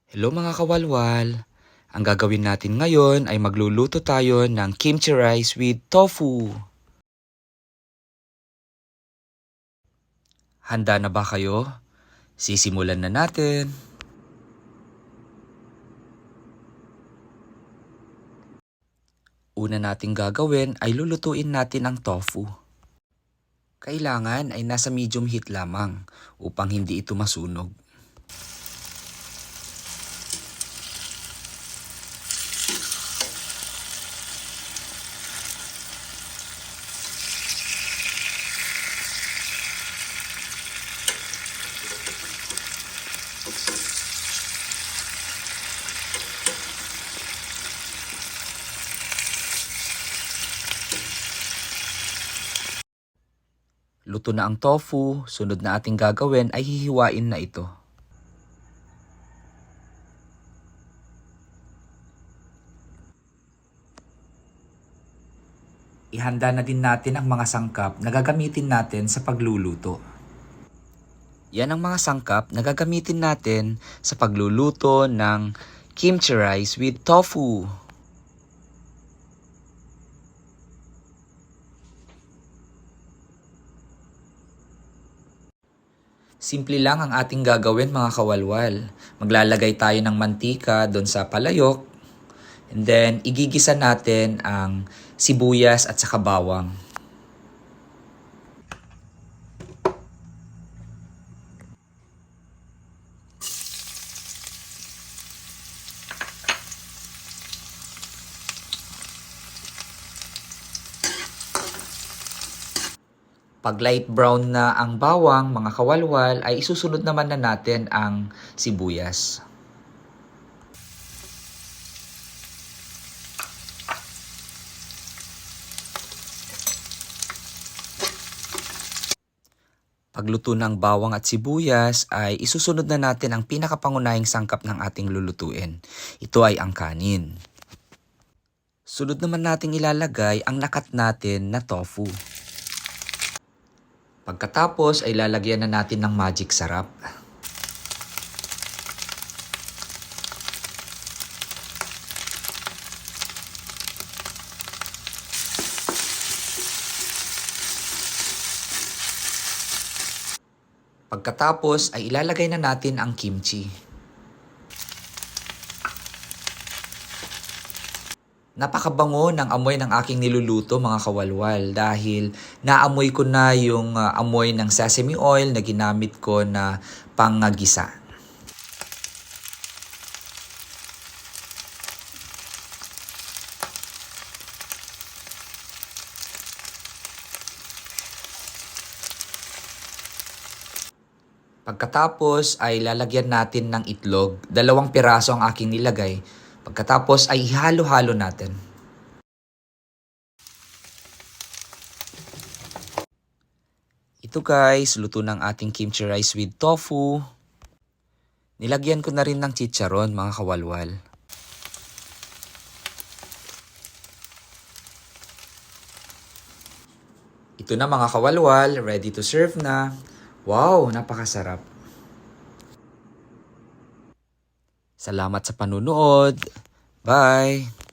Hello mga kawalwal! Ang gagawin natin ngayon ay magluluto tayo ng kimchi rice with tofu. Handa na ba kayo? Sisimulan na natin. Una nating gagawin ay lulutuin natin ang tofu. Kailangan ay nasa medium heat lamang upang hindi ito masunog. Luto na ang tofu, sunod na ating gagawin ay hihiwain na ito. Ihanda na din natin ang mga sangkap na gagamitin natin sa pagluluto. Yan ang mga sangkap na gagamitin natin sa pagluluto ng kimchi rice with tofu. Simple lang ang ating gagawin mga kawalwal. Maglalagay tayo ng mantika doon sa palayok. And then, igigisa natin ang sibuyas at saka bawang. Pag light brown na ang bawang, mga kawalwal, ay isusunod naman na natin ang sibuyas. Pagluto ng bawang at sibuyas ay isusunod na natin ang pinakapangunahing sangkap ng ating lulutuin. Ito ay ang kanin. Sunod naman nating ilalagay ang nakat natin na tofu. Pagkatapos ay lalagyan na natin ng magic sarap. Pagkatapos ay ilalagay na natin ang kimchi. Napakabango ng amoy ng aking niluluto mga kawalwal dahil naamoy ko na yung amoy ng sesame oil na ginamit ko na panggisa. Pagkatapos ay lalagyan natin ng itlog. 2 piraso ang aking nilagay. Pagkatapos ay ihalo-halo natin. Ito guys, luto ng ating kimchi rice with tofu. Nilagyan ko na rin ng chicharon mga kawalwal. Ito na mga kawalwal, ready to serve na. Wow, napakasarap. Salamat sa panunood. Bye!